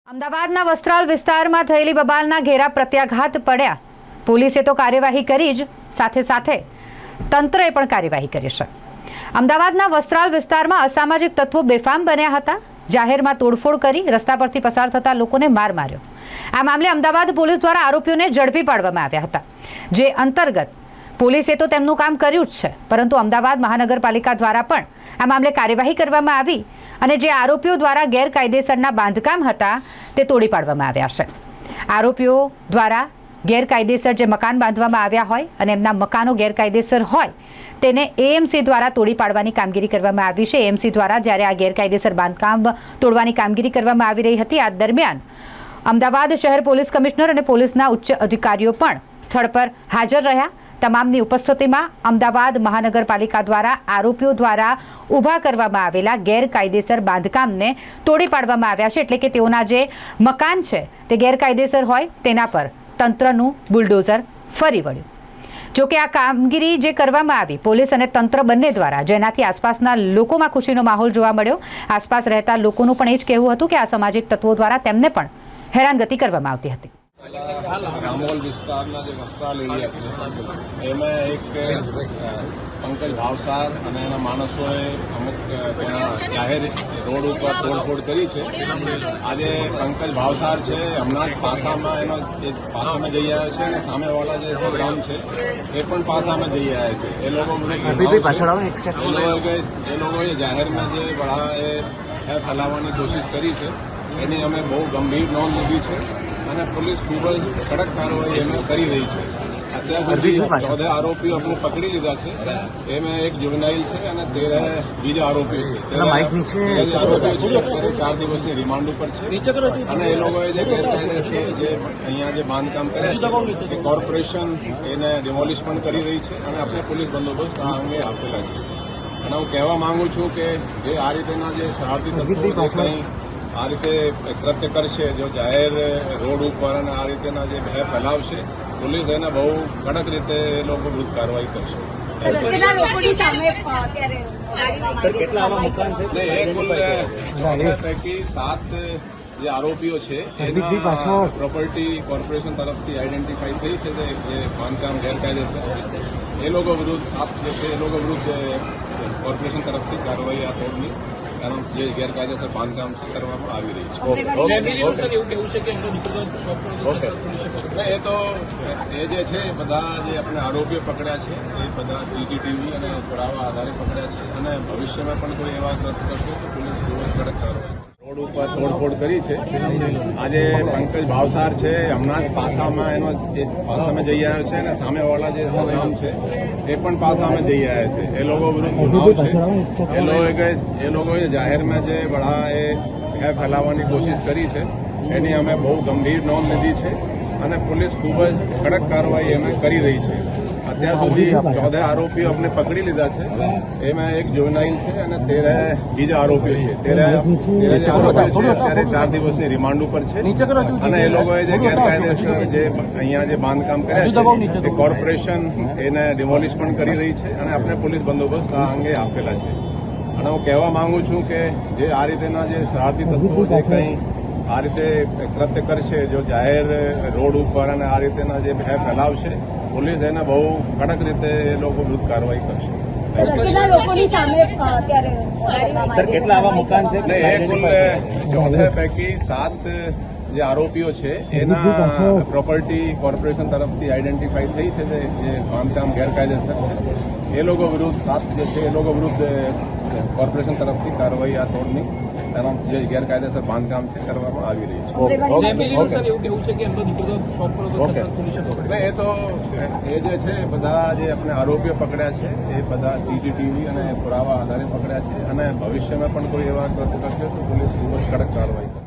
અમદાવાદના વસ્ત્રાલ વિસ્તારમાં થયેલી બબાલના ઘેરા પ્રત્યાઘાત પડ્યા. પોલીસે તો કાર્યવાહી કરી જ, સાથે સાથે તંત્રએ પણ કાર્યવાહી કરી છે. અમદાવાદના વસ્ત્રાલ વિસ્તારમાં અસામાજિક તત્વો બેફામ બન્યા હતા. જાહેરમાં તોડફોડ કરી રસ્તા પરથી પસાર થતા લોકોને માર માર્યો. આ મામલે અમદાવાદ પોલીસ દ્વારા આરોપીઓને ઝડપી પાડવામાં આવ્યા હતા, જે અંતર્ગત પોલીસે તો તેમનું કામ કર્યું જ છે, પરંતુ અમદાવાદ મહાનગરપાલિકા દ્વારા પણ આ મામલે કાર્યવાહી કરવામાં આવી અને જે આરોપીઓ દ્વારા ગેરકાયદેસરના બાંધકામ હતા તે તોડી પાડવામાં આવ્યા છે. આરોપીઓ દ્વારા ગેરકાયદેસર જે મકાન બાંધવામાં આવ્યા હોય અને એમના મકાનો ગેરકાયદેસર હોય તેને એએમસી દ્વારા તોડી પાડવાની કામગીરી કરવામાં આવી છે. એએમસી દ્વારા જ્યારે આ ગેરકાયદેસર બાંધકામ તોડવાની કામગીરી કરવામાં આવી રહી હતી, આ દરમિયાન અમદાવાદ શહેર પોલીસ કમિશનર અને પોલીસના ઉચ્ચ અધિકારીઓ પણ સ્થળ પર હાજર રહ્યા. તમામની ઉપસ્થિતિમાં અમદાવાદ મહાનગરપાલિકા દ્વારા આરોપીઓ દ્વારા ઊભા કરવામાં આવેલા ગેરકાયદેસર બાંધકામને તોડી પાડવામાં આવ્યા છે. એટલે કે તેઓના જે મકાન છે તે ગેરકાયદેસર હોય તેના પર તંત્રનું બુલડોઝર ફરી વળ્યું. જોકે આ કામગીરી જે કરવામાં આવી પોલીસ અને તંત્ર બંને દ્વારા, જેનાથી આસપાસના લોકોમાં ખુશીનો માહોલ જોવા મળ્યો. આસપાસ રહેતા લોકોનું પણ એ જ કહેવું હતું કે આ સામાજિક તત્વો દ્વારા તેમને પણ હેરાનગતિ કરવામાં આવતી હતી. રામોલ વિસ્તારના જે વસ્ત્રાલ એરિયા છે એમાં એક પંકજ ભાવસાર અને એના માણસોએ અમુક ત્યાં જાહેર રોડ ઉપર તોડફોડ કરી છે. આજે પંકજ ભાવસાર છે હમણાં જ પાસામાં એનો પાસામાં જઈ આવ્યો છે અને સામેવાળા જે સંગ્રામ છે એ પણ પાસામાં જઈ આવ્યા છે. એ લોકોએ જાહેરમાં જે બળા એ ફેલાવવાની કોશિશ કરી છે એની અમે બહુ ગંભીર નોંધ લીધી છે અને પોલીસ ખૂબ જ કડક કાર્યવાહી એમાં કરી રહી છે. અત્યાર સુધી 14 આરોપીઓ આપણે પકડી લીધા છે. એમાં એક જુવેનાઇલ છે અને 13 બીજા આરોપીઓ છે. 13 આરોપીઓ છે અત્યારે 4 દિવસની રિમાન્ડ ઉપર છે અને એ લોકોએ જે ગેરકાયદેસર જે અહીંયા જે બાંધકામ કર્યા છે એ કોર્પોરેશન એને ડિમોલિશ પણ કરી રહી છે અને આપણે પોલીસ બંદોબસ્ત આ અંગે આપેલા છે. અને હું કહેવા માંગુ છું કે જે આ રીતેના જે શરારતી તત્વો કંઈ આ રીતે કૃત્ય કરશે, જો જાહેર રોડ ઉપર અને આ રીતેના જે ભય ફેલાવશે, પોલીસ એને બહુ કડક રીતે એ લોકો વિરુદ્ધ કાર્યવાહી કરશે. પૈકી 7 જે આરોપીઓ છે એના પ્રોપર્ટી કોર્પોરેશન તરફથી આઈડેન્ટિફાઈ થઈ છે જે બાંધકામ ગેરકાયદેસર છે. એ લોકો વિરુદ્ધ 7 જે છે એ લોકો વિરુદ્ધ કોર્પોરેશન તરફથી કાર્યવાહી આ તોડની જે ગેરકાયદેસર બાંધકામ છે કરવામાં આવી રહી છે. એ તો એ જે છે બધા જે આપણે આરોપીઓ પકડ્યા છે એ બધા સીસીટીવી અને પુરાવા આધારે પકડ્યા છે અને ભવિષ્યમાં પણ કોઈ એવા કૃત્ય કરશે તો પોલીસ કડક કાર્યવાહી. રોડ ઉપર તોડફોડ કરી છે. આજે પંકજ ભાવસાર છે હમણાં જ પાસામાં એનો પાસામાં જઈ આવ્યો છે અને સામેવાળા જે સંગ્રામ છે એ પણ પાસામાં જઈ આવ્યા છે. એ લોકો વિરુદ્ધ ગુનાઓ છે. એ લોકોએ જાહેરમાં જે બળા એ ફેલાવવાની કોશિશ કરી છે એની અમે બહુ ગંભીર નોંધ લીધી છે અને પોલીસ ખૂબ જ કડક કાર્યવાહી એમાં કરી રહી છે. અત્યાર સુધી 14 આરોપીઓ આપણે પકડી લીધા છે. એમાં એક જુવેનાઇલ છે અને 13 બીજા આરોપીઓ છે. 13 આરોપીઓ છે અત્યારે 4 દિવસની રિમાન્ડ ઉપર છે અને એ લોકોએ જે ગેરકાયદેસર જે અહીંયા જે બાંધકામ કર્યા છે એ કોર્પોરેશન એને ડિમોલિશ પણ કરી રહી છે અને આપણે પોલીસ બંદોબસ્ત આ અંગે આપેલા છે. અને હું કહેવા માંગુ છું કે જે આ રીતેના જે શરારતી તત્વો જે કંઈ આ રીતે કૃત્ય કરશે, જો જાહેર રોડ ઉપર અને આ રીતેના જે ભય ફેલાવશે, પોલીસ એને બહુ કડક રીતે એ લોકો વિરુદ્ધ કાર્યવાહી કરશે. એ કુલ 14 પૈકી 7 જે આરોપીઓ છે એના પ્રોપર્ટી કોર્પોરેશન તરફથી આઈડેન્ટિફાઈ થઈ છે જે બાંધકામ ગેરકાયદેસર છે. એ લોકો વિરુદ્ધ 7 જે છે એ લોકો વિરુદ્ધ કોર્પોરેશન તરફથી કાર્યવાહી આ તોડની એમાં જે ગેરકાયદેસર બાંધકામ છે કરવામાં આવી રહી છે. એ તો એ જે છે બધા જે આપણે આરોપીઓ પકડ્યા છે એ બધા સીસીટીવી અને પુરાવા આધારે પકડ્યા છે અને ભવિષ્યમાં પણ કોઈ એવા કૃત્ય કરશે તો પોલીસ ખૂબ જ કડક કાર્યવાહી કરશે.